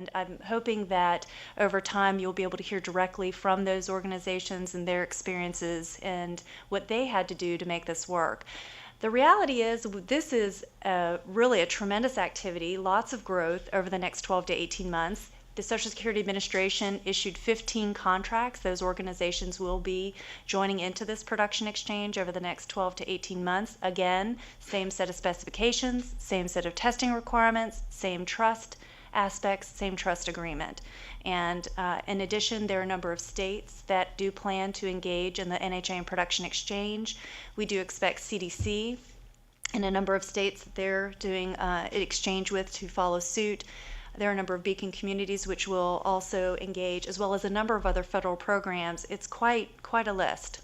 And I'm hoping that over time you'll be able to hear directly from those organizations and their experiences and what they had to do to make this work. The reality is this is really a tremendous activity, lots of growth over the next 12 to 18 months. The Social Security Administration issued 15 contracts. Those organizations will be joining into this production exchange over the next 12 to 18 months. Again, same set of specifications, same set of testing requirements, same trust aspects, same trust agreement. And in addition, there are a number of states that do plan to engage in the NHIN Production Exchange. We do expect CDC and a number of states that they're doing an exchange with to follow suit. There are a number of beacon communities which will also engage, as well as a number of other federal programs. It's quite a list.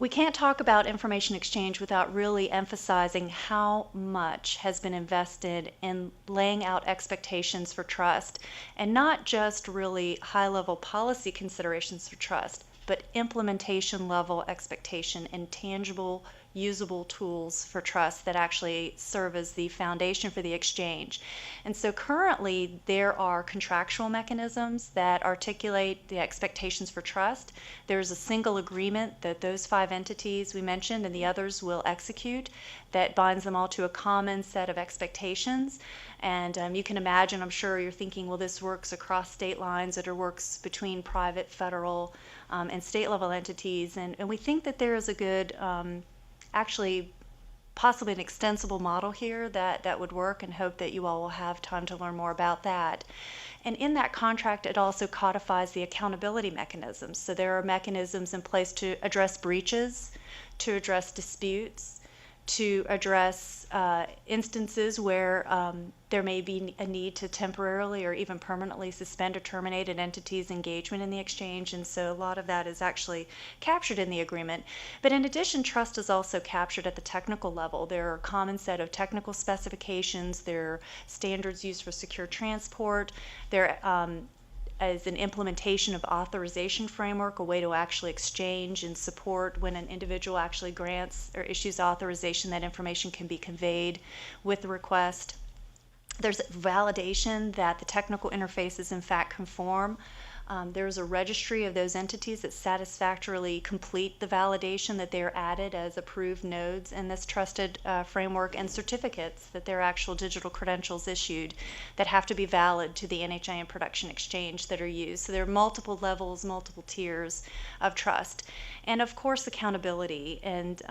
We can't talk about information exchange without really emphasizing how much has been invested in laying out expectations for trust, and not just really high-level policy considerations for trust, but implementation level expectation and tangible usable tools for trust that actually serve as the foundation for the exchange. And so currently there are contractual mechanisms that articulate the expectations for trust. There's a single agreement that those 5 entities we mentioned and the others will execute that binds them all to a common set of expectations. And you can imagine, I'm sure you're thinking, well, this works across state lines, or works between private, federal, and state level entities. And we think that there is a good actually possibly an extensible model here that would work, and hope that you all will have time to learn more about that. And in that contract, it also codifies the accountability mechanisms. So there are mechanisms in place to address breaches, to address disputes, to address instances where there may be a need to temporarily or even permanently suspend or terminate an entity's engagement in the exchange. And so a lot of that is actually captured in the agreement. But in addition, trust is also captured at the technical level. There are a common set of technical specifications. There are standards used for secure transport. There as an implementation of authorization framework, a way to actually exchange and support when an individual actually grants or issues authorization, that information can be conveyed with the request. There's validation that the technical interfaces in fact conform. There's a registry of those entities that satisfactorily complete the validation that they're added as approved nodes in this trusted framework, and certificates that they're actual digital credentials issued that have to be valid to the NHIN Production Exchange that are used. So there are multiple levels, multiple tiers of trust. And of course, accountability. And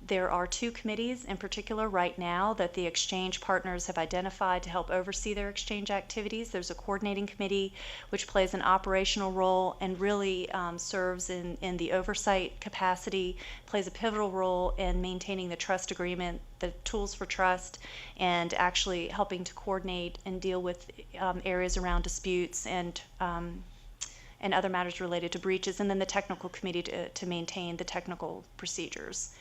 there are 2 committees in particular right now that the exchange partners have identified to help oversee their exchange activities. There's a coordinating committee which plays an operational role and really serves in the oversight capacity, plays a pivotal role in maintaining the trust agreement, the tools for trust, and actually helping to coordinate and deal with areas around disputes and other matters related to breaches, and then the technical committee to maintain the technical procedures.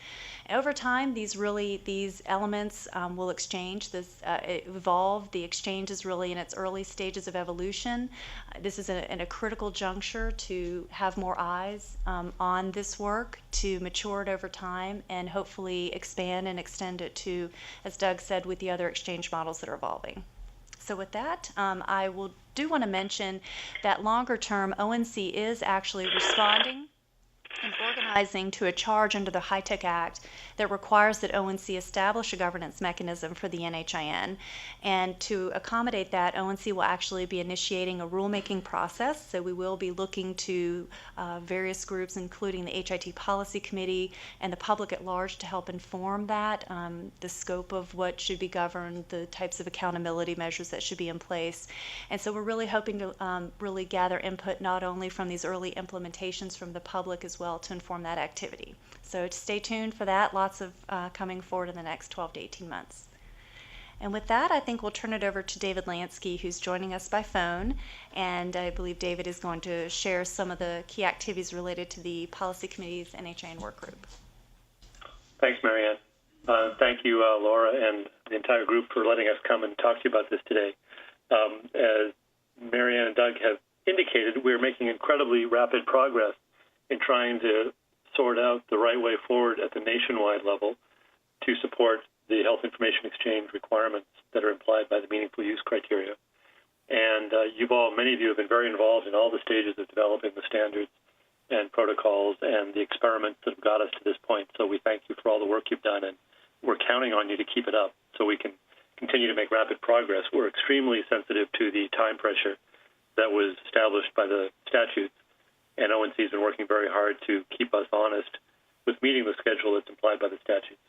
Over time, these elements will exchange, evolve. The exchange is really in its early stages of evolution. This is in a critical juncture to have more eyes on this work, to mature it over time, and hopefully expand and extend it to, as Doug said, with the other exchange models that are evolving. So with that, I do want to mention that longer term, ONC is actually responding and organizing to a charge under the HITECH Act that requires that ONC establish a governance mechanism for the NHIN. And to accommodate that, ONC will actually be initiating a rulemaking process. So we will be looking to various groups, including the HIT Policy Committee and the public at large, to help inform that, the scope of what should be governed, the types of accountability measures that should be in place. And so we're really hoping to really gather input not only from these early implementations from the public as well to inform that activity. So stay tuned for that. Lots of coming forward in the next 12 to 18 months. And with that, I think we'll turn it over to David Lansky, who's joining us by phone. And I believe David is going to share some of the key activities related to the Policy Committee's NHIN Workgroup. Thanks, Mariann. Thank you, Laura, and the entire group for letting us come and talk to you about this today. As Mariann and Doug have indicated, we're making incredibly rapid progress in trying to sort out the right way forward at the nationwide level to support the health information exchange requirements that are implied by the meaningful use criteria. And many of you have been very involved in all the stages of developing the standards and protocols and the experiments that have got us to this point. So we thank you for all the work you've done, and we're counting on you to keep it up so we can continue to make rapid progress. We're extremely sensitive to the time pressure that was established by the statutes, and ONC has been working very hard to keep us honest with meeting the schedule that's implied by the statutes.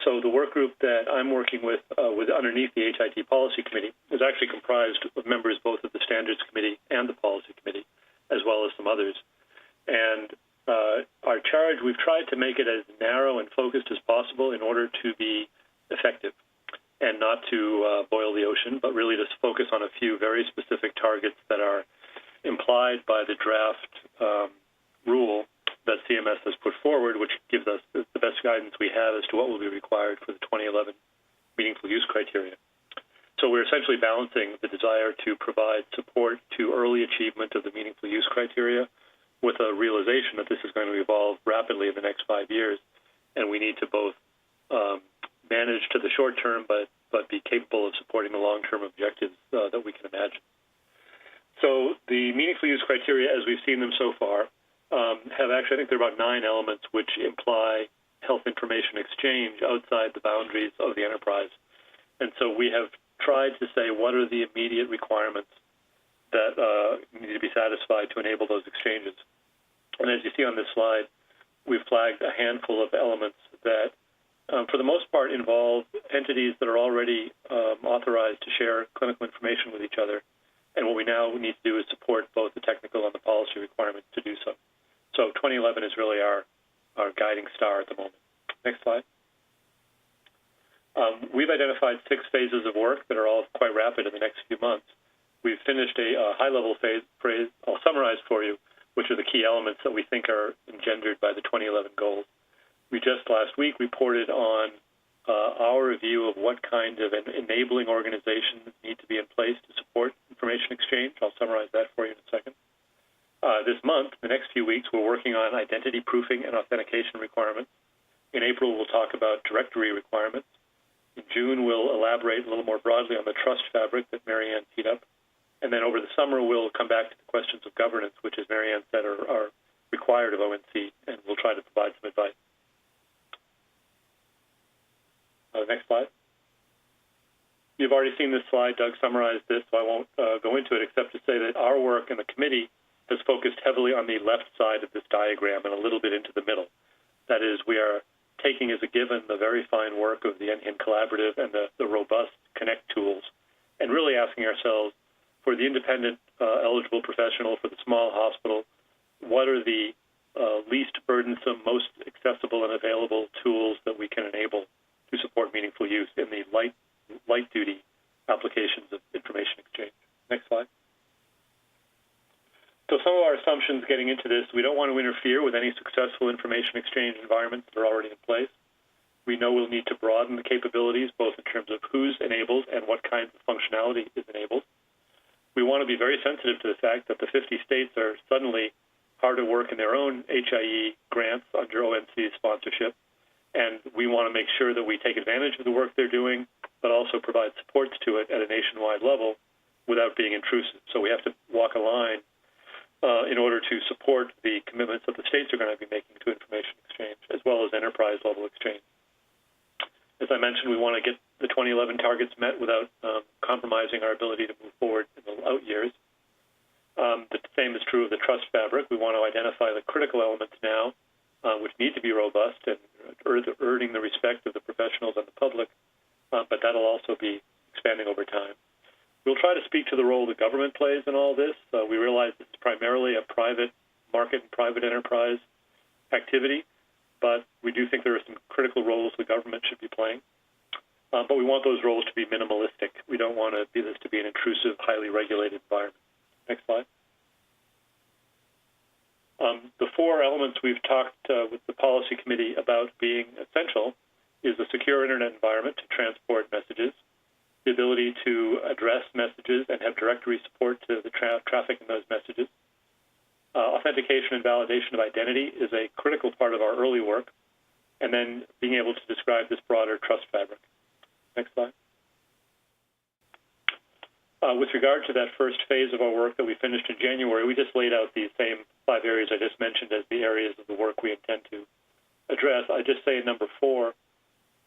So the work group that I'm working with underneath the HIT Policy Committee is actually comprised of members both of the Standards Committee and the Policy Committee, as well as some others. And our charge, we've tried to make it as narrow and focused as possible in order to be effective and not to boil the ocean, but really just focus on a few very specific targets that are implied by the draft rule that CMS has put forward, which gives us the best guidance we have as to what will be required for the 2011 meaningful use criteria. So we're essentially balancing the desire to provide support to early achievement of the meaningful use criteria with a realization that this is going to evolve rapidly in the next 5 years, and we need to both manage to the short term, but be capable of supporting the long-term objectives that we can imagine. So the meaningful use criteria, as we've seen them so far, have actually, I think there are about 9 elements which imply health information exchange outside the boundaries of the enterprise. And so we have tried to say what are the immediate requirements that need to be satisfied to enable those exchanges. And as you see on this slide, we've flagged a handful of elements that, for the most part, involve entities that are already authorized to share clinical information with each other. And what we now need to do is support both the technical and the policy requirements to do so. So 2011 is really our guiding star at the moment. Next slide. We've identified 6 phases of work that are all quite rapid in the next few months. We've finished a high-level phase I'll summarize for you, which are the key elements that we think are engendered by the 2011 goals. We just last week reported on our review of what kind of enabling organizations need to be in place to support information exchange. I'll summarize that for you in a second. This month, the next few weeks, we're working on identity proofing and authentication requirements. In April, we'll talk about directory requirements. In June, we'll elaborate a little more broadly on the trust fabric that Mariann teed up. And then over the summer, we'll come back to the questions of governance, which, as Mariann said, are required of ONC, and we'll try to provide some advice. Next slide. You've already seen this slide. Doug summarized this, so I won't go into it except to say that our work in the committee has focused heavily on the left side of this diagram and a little bit into the middle. That is, we are taking as a given the very fine work of the NHIN Collaborative and the robust Connect tools, and really asking ourselves, for the independent eligible professional, for the small hospital, what are the least burdensome, most accessible and available tools that we can enable to support meaningful use in the light-duty applications of information exchange. Next slide. So some of our assumptions getting into this, we don't want to interfere with any successful information exchange environments that are already in place. We know we'll need to broaden the capabilities, both in terms of who's enabled and what kinds of functionality is enabled. We want to be very sensitive to the fact that the 50 states are suddenly hard at work in their own HIE grants under ONC's sponsorship, and we want to make sure that we take advantage of the work they're doing, but also provide supports to it at a nationwide level without being intrusive. So we have to walk a line in order to support the commitments that the states are going to be making to information exchange, as well as enterprise-level exchange. As I mentioned, we want to get the 2011 targets met without compromising our ability to move forward in the out years. The same is true of the trust fabric. We want to identify the critical elements now, which need to be robust and earning the respect of the professionals and the public, but that'll also be expanding over time. We'll try to speak to the role the government plays in all this. We realize this is primarily a private market and private enterprise activity, but we do think there are some critical roles the government should be playing. But we want those roles to be minimalistic. We don't want this to be an intrusive, highly regulated environment. Next slide. The 4 elements we've talked with the policy committee about being essential is a secure internet environment to transport messages, the ability to address messages and have directory support to the traffic in those messages. Authentication and validation of identity is a critical part of our early work, and then being able to describe this broader trust fabric. Next slide. With regard to that first phase of our work that we finished in January, we just laid out these same 5 areas I just mentioned as the areas of the work we intend to address. I just say in number 4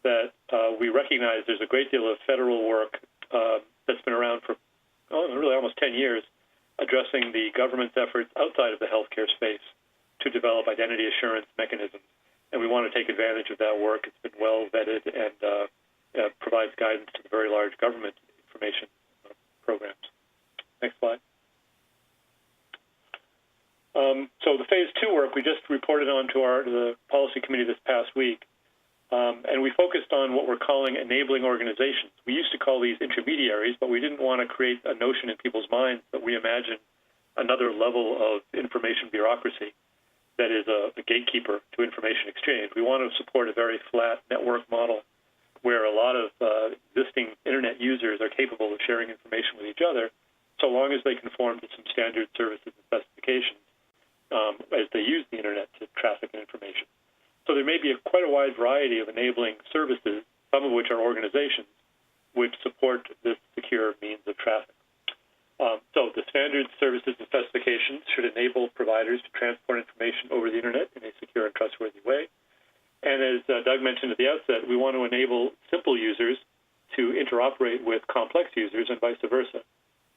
that we recognize there's a great deal of federal work that's been around for really almost 10 years addressing the government's efforts outside of the healthcare space to develop identity assurance mechanisms. And we want to take advantage of that work. It's been well vetted and provides guidance to the very large government information programs. Next slide. So the phase 2 work we just reported on to the policy committee this past week, and we focused on what we're calling enabling organizations. We used to call these intermediaries, but we didn't want to create a notion in people's minds that we imagine another level of information bureaucracy that is a gatekeeper to information exchange. We want to support a very flat network model where a lot of existing Internet users are capable of sharing information with each other, so long as they conform to some standard services and specifications as they use the Internet to traffic and information. So there may be quite a wide variety of enabling services, some of which are organizations, which support this secure means of traffic. So the standard services and specifications should enable providers to transport information over the Internet in a secure and trustworthy way. And as Doug mentioned at the outset, we want to enable simple users to interoperate with complex users and vice versa.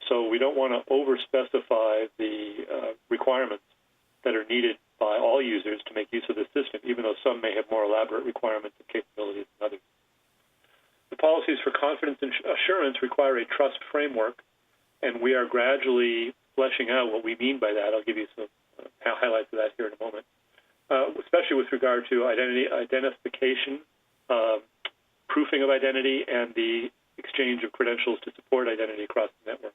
So we don't want to overspecify the requirements that are needed by all users to make use of the system, even though some may have more elaborate requirements and capabilities than others. The policies for confidence and assurance require a trust framework, and we are gradually fleshing out what we mean by that. I'll give you some highlights of that here in a moment. Especially with regard to identification, proofing of identity, and the exchange of credentials to support identity across the network.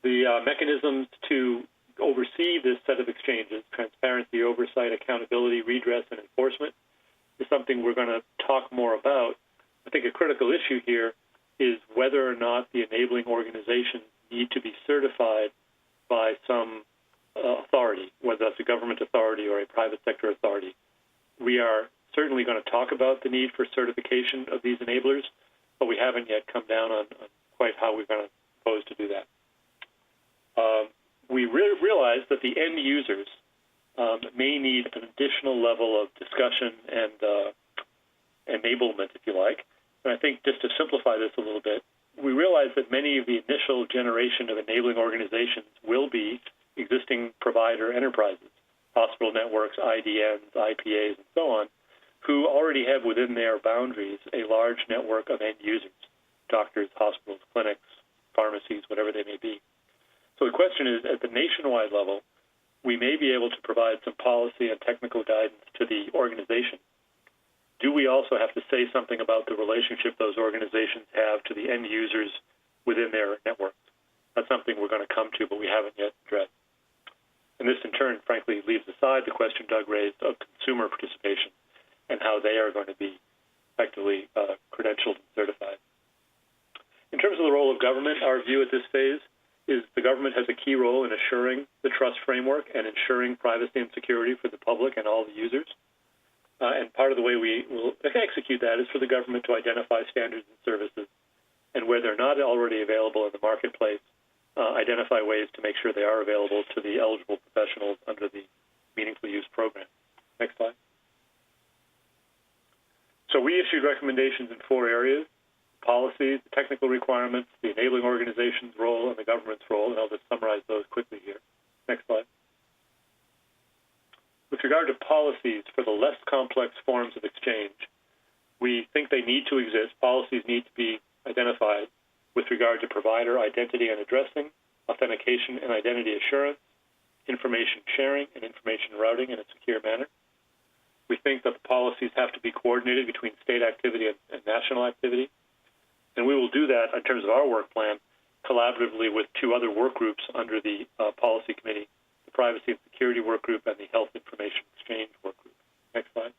The mechanisms to oversee this set of exchanges, transparency, oversight, accountability, redress, and enforcement, is something we're going to talk more about. I think a critical issue here is whether or not the enabling organizations need to be certified by some authority, whether that's a government authority or a private sector authority. We are certainly going to talk about the need for certification of these enablers, but we haven't yet come down on quite how we're going to propose to do that. We realize that the end users may need an additional level of discussion and enablement, if you like. And I think just to simplify this a little bit, we realize that many of the initial generation of enabling organizations will be existing provider enterprises, hospital networks, IDNs, IPAs, and so on, who already have within their boundaries a large network of end users, doctors, hospitals, clinics, pharmacies, whatever they may be. So the question is, at the nationwide level, we may be able to provide some policy and technical guidance to the organization. Do we also have to say something about the relationship those organizations have to the end users within their networks? That's something we're going to come to, but we haven't yet addressed. And this, in turn, frankly, leaves aside the question Doug raised of consumer participation and how they are going to be effectively credentialed and certified. In terms of the role of government, our view at this phase is the government has a key role in assuring the trust framework and ensuring privacy and security for the public and all the users. And part of the way we will execute that is for the government to identify standards and services, and where they're not already available in the marketplace, identify ways to make sure they are available to the eligible professionals under the Meaningful Use program. Next slide. So we issued recommendations in 4 areas: policies, the technical requirements, the enabling organization's role, and the government's role, and I'll just summarize those quickly here. Next slide. With regard to policies for the less complex forms of exchange, we think they need to exist. Policies need to be identified with regard to provider identity and addressing, authentication and identity assurance, information sharing and information routing in a secure manner. We think that the policies have to be coordinated between state activity and national activity. And we will do that in terms of our work plan collaboratively with 2 other work groups under the policy committee, the Privacy and Security Work Group and the Health Information Exchange Work Group. Next slide.